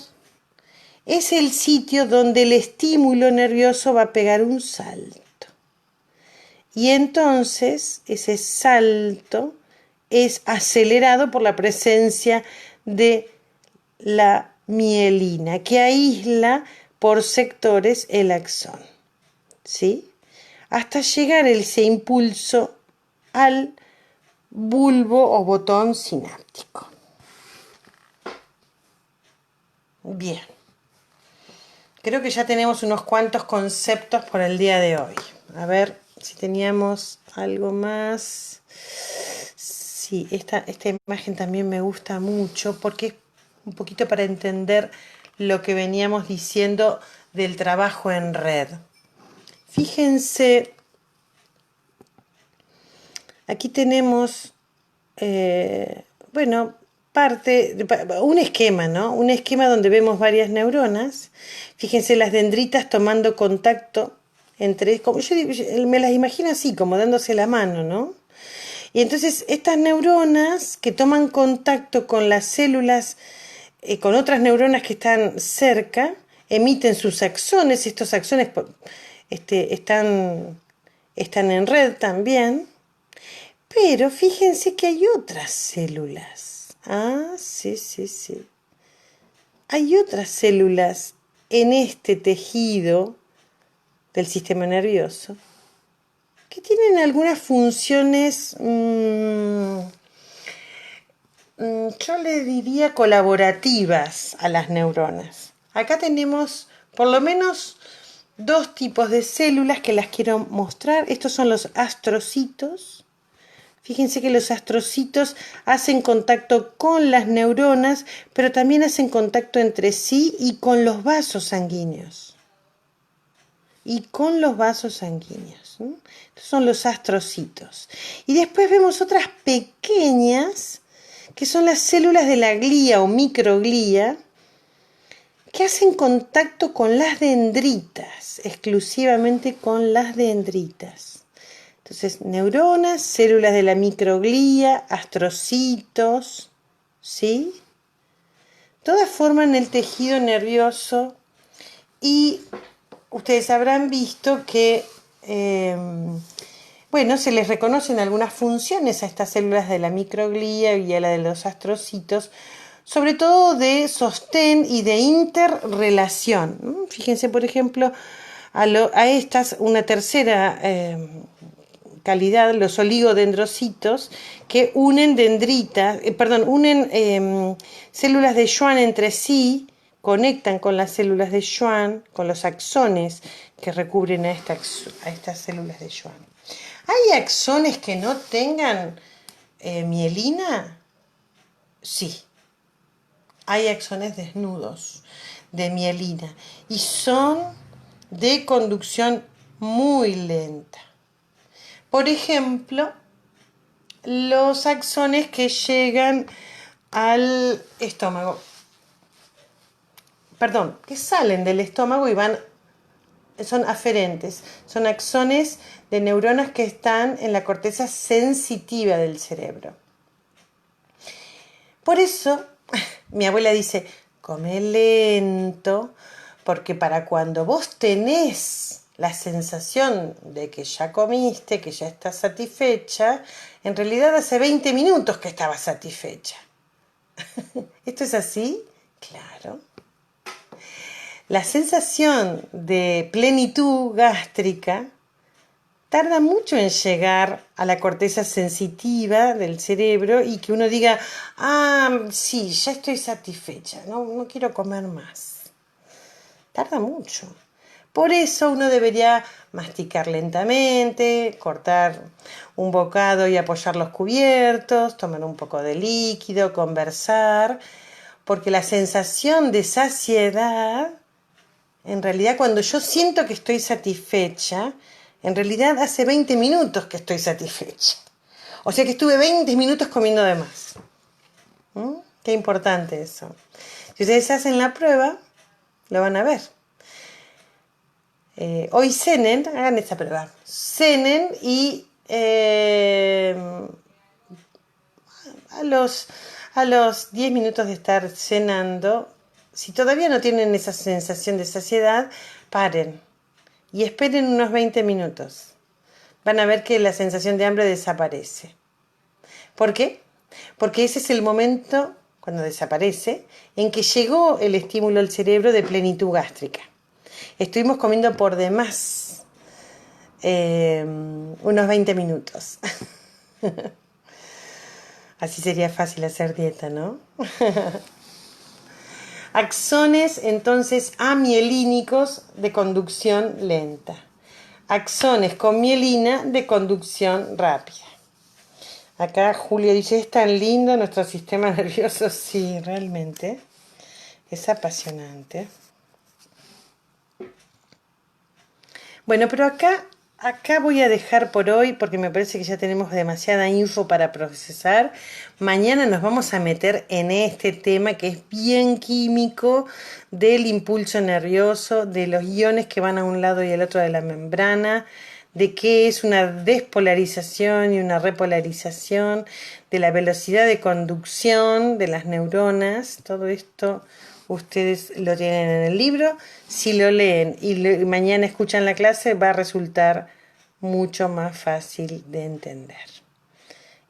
A: es el sitio donde el estímulo nervioso va a pegar un salto. Y entonces ese salto es acelerado por la presencia de la mielina, que aísla por sectores el axón, ¿sí? Hasta llegar ese impulso al bulbo o botón sináptico. Bien. Creo que ya tenemos unos cuantos conceptos por el día de hoy. A ver si teníamos algo más. Sí, esta imagen también me gusta mucho porque es un poquito para entender lo que veníamos diciendo del trabajo en red. Fíjense, aquí tenemos, un esquema, ¿no? Un esquema donde vemos varias neuronas. Fíjense las dendritas tomando contacto entre, como yo me las imagino así, como dándose la mano, ¿no? Y entonces estas neuronas que toman contacto con las células, con otras neuronas que están cerca, emiten sus axones. Estos axones están en red también. Pero fíjense que hay otras células. Ah, sí. Hay otras células en este tejido del sistema nervioso que tienen algunas funciones, yo le diría colaborativas a las neuronas. Acá tenemos por lo menos dos tipos de células que las quiero mostrar. Estos son los astrocitos. Fíjense que los astrocitos hacen contacto con las neuronas, pero también hacen contacto entre sí y con los vasos sanguíneos. Estos son los astrocitos. Y después vemos otras pequeñas, que son las células de la glía o microglía, que hacen contacto con las dendritas, exclusivamente con las dendritas. Entonces, neuronas, células de la microglía, astrocitos, ¿sí? Todas forman el tejido nervioso y ustedes habrán visto que Bueno, se les reconocen algunas funciones a estas células de la microglía y a la de los astrocitos, sobre todo de sostén y de interrelación. Fíjense, por ejemplo, a estas una tercera calidad, los oligodendrocitos, que unen dendritas, unen células de Schwann entre sí, conectan con las células de Schwann, con los axones que recubren a estas células de Schwann. ¿Hay axones que no tengan mielina? Sí, hay axones desnudos de mielina y son de conducción muy lenta. Por ejemplo, los axones que llegan al estómago, que salen del estómago y son aferentes, son axones de neuronas que están en la corteza sensitiva del cerebro. Por eso, mi abuela dice, come lento, porque para cuando vos tenés la sensación de que ya comiste, que ya estás satisfecha, en realidad hace 20 minutos que estabas satisfecha. ¿Esto es así? Claro. La sensación de plenitud gástrica tarda mucho en llegar a la corteza sensitiva del cerebro y que uno diga, sí, ya estoy satisfecha, no quiero comer más. Tarda mucho. Por eso uno debería masticar lentamente, cortar un bocado y apoyar los cubiertos, tomar un poco de líquido, conversar, porque la sensación de saciedad, en realidad cuando yo siento que estoy satisfecha, en realidad hace 20 minutos que estoy satisfecha. O sea que estuve 20 minutos comiendo de más. Qué importante eso. Si ustedes hacen la prueba, lo van a ver. Hoy cenen, hagan esta prueba. Cenen y a los 10 minutos de estar cenando, si todavía no tienen esa sensación de saciedad, paren y esperen unos 20 minutos. Van a ver que la sensación de hambre desaparece. ¿Por qué? Porque ese es el momento, cuando desaparece, en que llegó el estímulo al cerebro de plenitud gástrica. Estuvimos comiendo por demás unos 20 minutos. Así sería fácil hacer dieta, ¿no? Axones, entonces, amielínicos de conducción lenta. Axones con mielina de conducción rápida. Acá Julia dice, es tan lindo nuestro sistema nervioso. Sí, realmente. Es apasionante. Bueno, pero acá voy a dejar por hoy porque me parece que ya tenemos demasiada info para procesar. Mañana nos vamos a meter en este tema que es bien químico del impulso nervioso, de los iones que van a un lado y al otro de la membrana, de qué es una despolarización y una repolarización, de la velocidad de conducción de las neuronas. Todo esto ustedes lo tienen en el libro. Si lo leen y mañana escuchan la clase, va a resultar mucho más fácil de entender.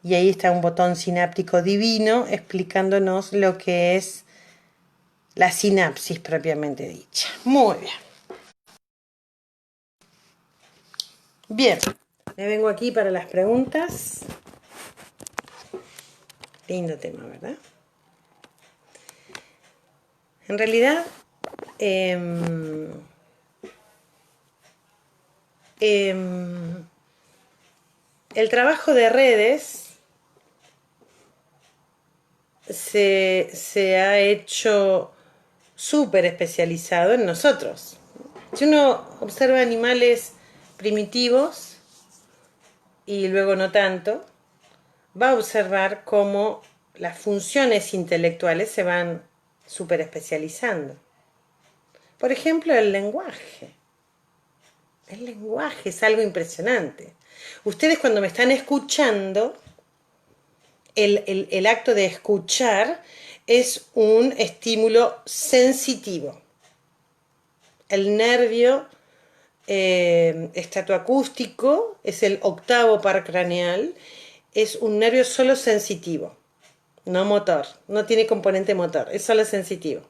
A: Y ahí está un botón sináptico divino explicándonos lo que es la sinapsis propiamente dicha. Muy bien. Bien, me vengo aquí para las preguntas. Lindo tema, ¿verdad? En realidad, el trabajo de redes se ha hecho súper especializado en nosotros. Si uno observa animales primitivos y luego no tanto, va a observar cómo las funciones intelectuales se van súper especializando. Por ejemplo, el lenguaje. El lenguaje es algo impresionante. Ustedes cuando me están escuchando, el acto de escuchar es un estímulo sensitivo. El nervio estatoacústico, es el octavo par craneal, es un nervio solo sensitivo, no motor, no tiene componente motor, es solo sensitivo.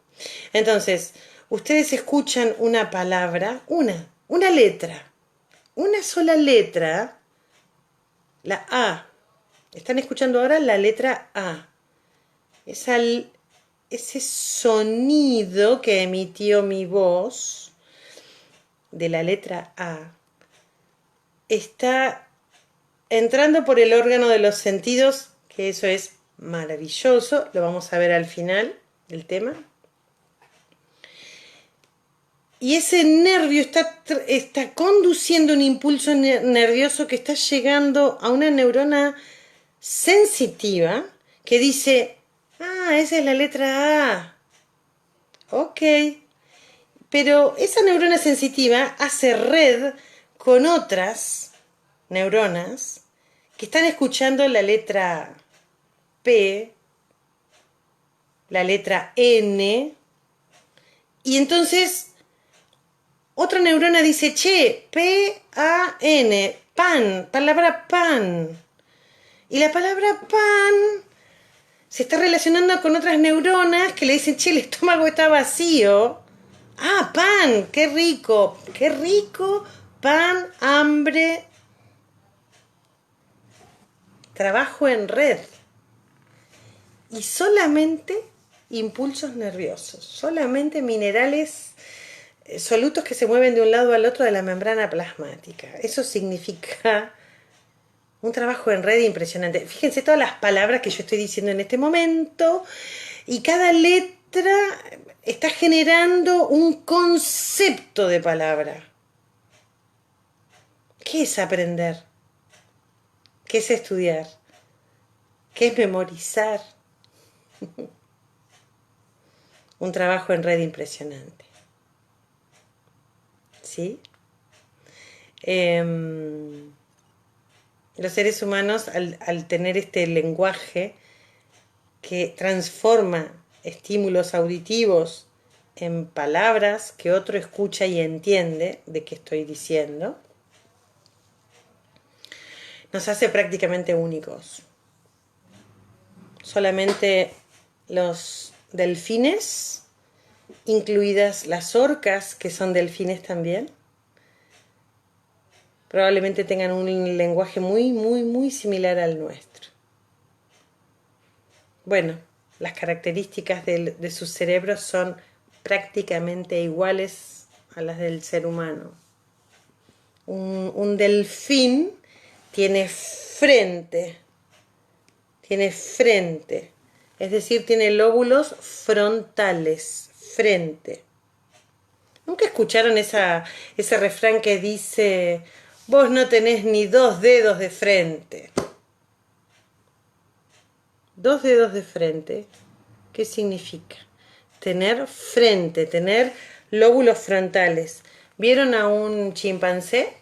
A: Entonces, ustedes escuchan una palabra, una letra, una sola letra, la A. Están escuchando ahora la letra A. Ese sonido que emitió mi voz de la letra A está entrando por el órgano de los sentidos, que eso es maravilloso, lo vamos a ver al final del tema. Y ese nervio está conduciendo un impulso nervioso que está llegando a una neurona sensitiva que dice, esa es la letra A. Ok. Pero esa neurona sensitiva hace red con otras neuronas que están escuchando la letra P, la letra N, y entonces otra neurona dice, che, P-A-N, pan, palabra pan. Y la palabra pan se está relacionando con otras neuronas que le dicen, che, el estómago está vacío. Ah, pan, qué rico, pan, hambre. Trabajo en red. Y solamente impulsos nerviosos, solamente minerales solutos que se mueven de un lado al otro de la membrana plasmática. Eso significa un trabajo en red impresionante. Fíjense todas las palabras que yo estoy diciendo en este momento y cada letra está generando un concepto de palabra. ¿Qué es aprender? ¿Qué es estudiar? ¿Qué es memorizar? Un trabajo en red impresionante. ¿Sí? Los seres humanos, al tener este lenguaje que transforma estímulos auditivos en palabras que otro escucha y entiende de qué estoy diciendo, nos hace prácticamente únicos. Solamente los delfines, incluidas las orcas, que son delfines también, probablemente tengan un lenguaje muy similar al nuestro. Bueno, las características de sus cerebros son prácticamente iguales a las del ser humano. Un delfín tiene frente, es decir, tiene lóbulos frontales, frente. ¿Nunca escucharon ese refrán que dice, vos no tenés ni 2 dedos de frente? 2 dedos de frente, ¿qué significa? Tener frente, tener lóbulos frontales. ¿Vieron a un chimpancé?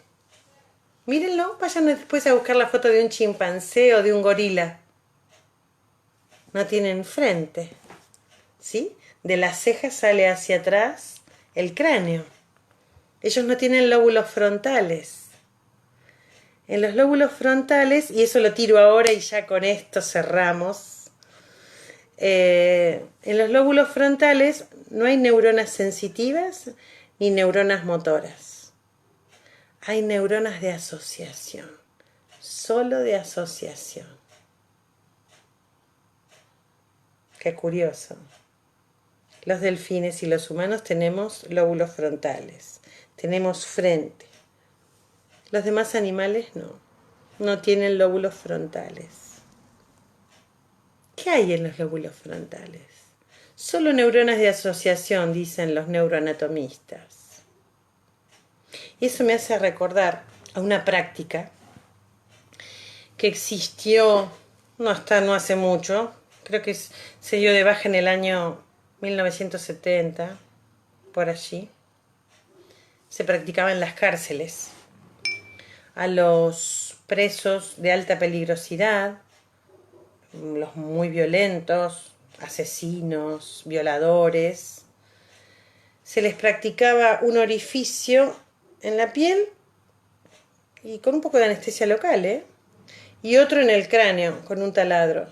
A: Mírenlo, vayan después a buscar la foto de un chimpancé o de un gorila. No tienen frente, ¿sí? De las cejas sale hacia atrás el cráneo. Ellos no tienen lóbulos frontales. En los lóbulos frontales, y eso lo tiro ahora y ya con esto cerramos, en los lóbulos frontales no hay neuronas sensitivas ni neuronas motoras. Hay neuronas de asociación, solo de asociación. Qué curioso. Los delfines y los humanos tenemos lóbulos frontales, tenemos frente. Los demás animales no tienen lóbulos frontales. ¿Qué hay en los lóbulos frontales? Solo neuronas de asociación, dicen los neuroanatomistas. Y eso me hace recordar a una práctica que existió no hace mucho, creo que se dio de baja en el año 1970, por allí. Se practicaba en las cárceles a los presos de alta peligrosidad, los muy violentos, asesinos, violadores. Se les practicaba un orificio en la piel y con un poco de anestesia local, ¿eh? Y otro en el cráneo con un taladro.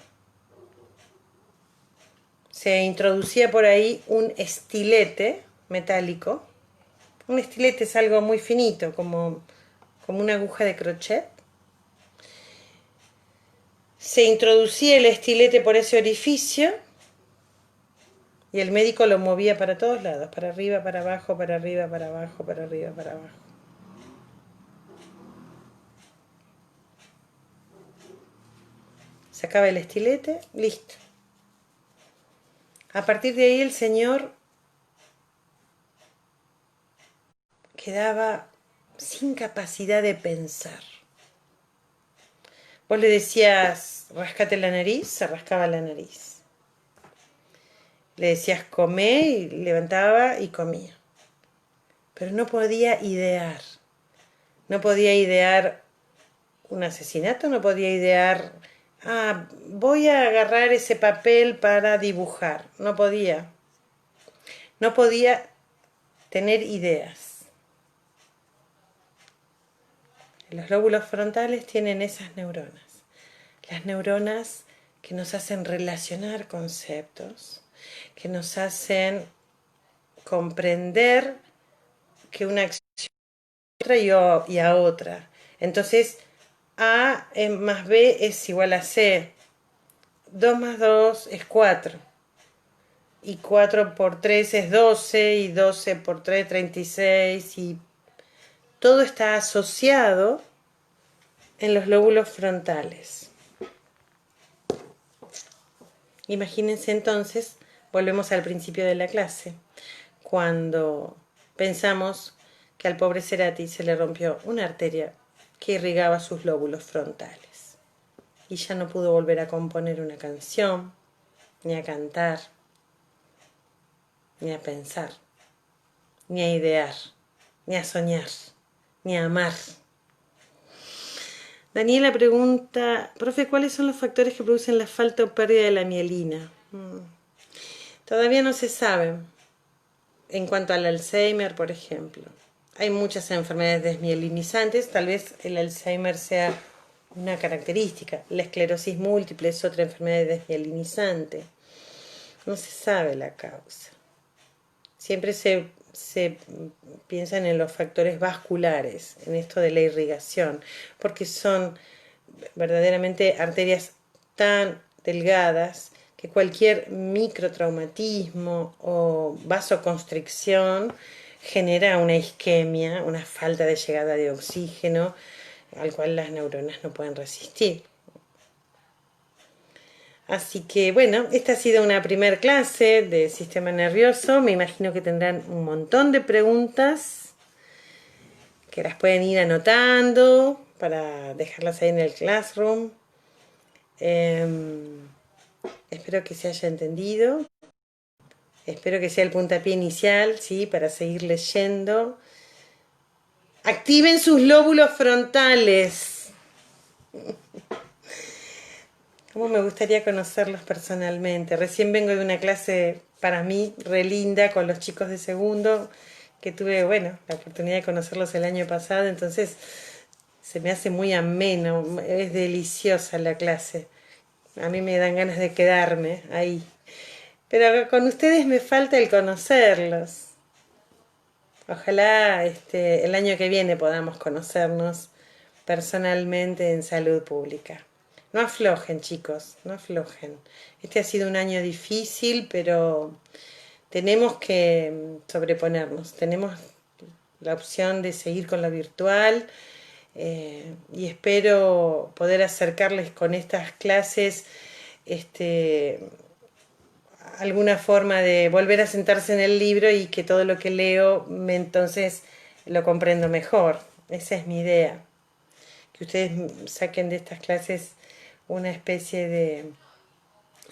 A: Se introducía por ahí un estilete metálico. Un estilete es algo muy finito, como una aguja de crochet. Se introducía el estilete por ese orificio y el médico lo movía para todos lados, para arriba, para abajo, para arriba, para abajo, para arriba, para abajo. Sacaba el estilete, listo. A partir de ahí el señor quedaba sin capacidad de pensar. Vos le decías, rascate la nariz, se rascaba la nariz. Le decías, comé, y levantaba y comía. Pero no podía idear. No podía idear un asesinato, no podía idear, voy a agarrar ese papel para dibujar. No podía. No podía tener ideas. Los lóbulos frontales tienen esas neuronas. Las neuronas que nos hacen relacionar conceptos, que nos hacen comprender que una acción y a otra. Entonces, A más B es igual a C. 2 más 2 es 4. Y 4 por 3 es 12. Y 12 por 3, 36. Y todo está asociado en los lóbulos frontales. Imagínense entonces, volvemos al principio de la clase, cuando pensamos que al pobre Cerati se le rompió una arteria que irrigaba sus lóbulos frontales y ya no pudo volver a componer una canción, ni a cantar, ni a pensar, ni a idear, ni a soñar, ni a amar. Daniela pregunta, profe, ¿cuáles son los factores que producen la falta o pérdida de la mielina? Todavía no se sabe. En cuanto al Alzheimer, por ejemplo, hay muchas enfermedades desmielinizantes, tal vez el Alzheimer sea una característica. La esclerosis múltiple es otra enfermedad desmielinizante. No se sabe la causa. Siempre se piensan en los factores vasculares, en esto de la irrigación, porque son verdaderamente arterias tan delgadas que cualquier microtraumatismo o vasoconstricción genera una isquemia, una falta de llegada de oxígeno, al cual las neuronas no pueden resistir. Así que bueno, esta ha sido una primer clase de sistema nervioso. Me imagino que tendrán un montón de preguntas que las pueden ir anotando para dejarlas ahí en el classroom. Espero que se haya entendido. Espero que sea el puntapié inicial, ¿sí? Para seguir leyendo. Activen sus lóbulos frontales. Cómo me gustaría conocerlos personalmente. Recién vengo de una clase para mí re linda con los chicos de segundo, que tuve, bueno, la oportunidad de conocerlos el año pasado, entonces se me hace muy ameno, es deliciosa la clase. A mí me dan ganas de quedarme ahí. Pero con ustedes me falta el conocerlos. Ojalá el año que viene podamos conocernos personalmente en salud pública. No aflojen, chicos, no aflojen. Este ha sido un año difícil, pero tenemos que sobreponernos. Tenemos la opción de seguir con lo virtual y espero poder acercarles con estas clases alguna forma de volver a sentarse en el libro y que todo lo que leo entonces lo comprendo mejor. Esa es mi idea. Que ustedes saquen de estas clases una especie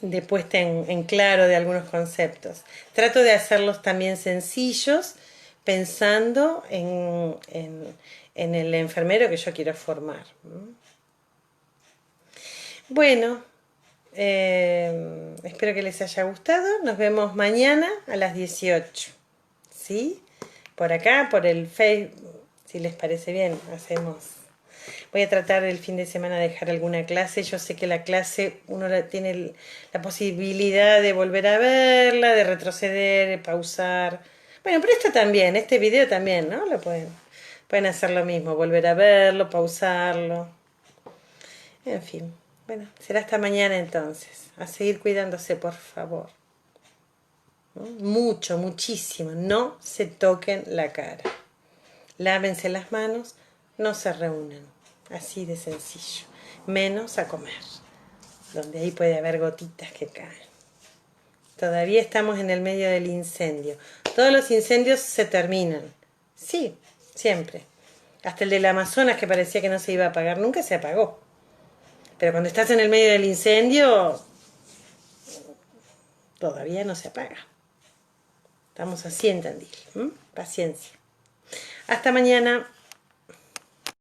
A: de puesta en claro de algunos conceptos. Trato de hacerlos también sencillos, pensando en el enfermero que yo quiero formar. Bueno, espero que les haya gustado. Nos vemos mañana a las 18. ¿Sí? Por acá, por el Facebook. Si les parece bien, hacemos. Voy a tratar el fin de semana de dejar alguna clase. Yo sé que la clase uno tiene la posibilidad de volver a verla, de retroceder, de pausar. Bueno, pero esto también, este video también, ¿no? Pueden hacer lo mismo, volver a verlo, pausarlo. En fin, bueno, será hasta mañana entonces. A seguir cuidándose, por favor. ¿No? Mucho, muchísimo. No se toquen la cara. Lávense las manos, no se reúnan. Así de sencillo. Menos a comer, donde ahí puede haber gotitas que caen. Todavía estamos en el medio del incendio. Todos los incendios se terminan. Sí, siempre. Hasta el del Amazonas, que parecía que no se iba a apagar, nunca se apagó. Pero cuando estás en el medio del incendio, todavía no se apaga. Estamos así en Tandil. Paciencia. Hasta mañana.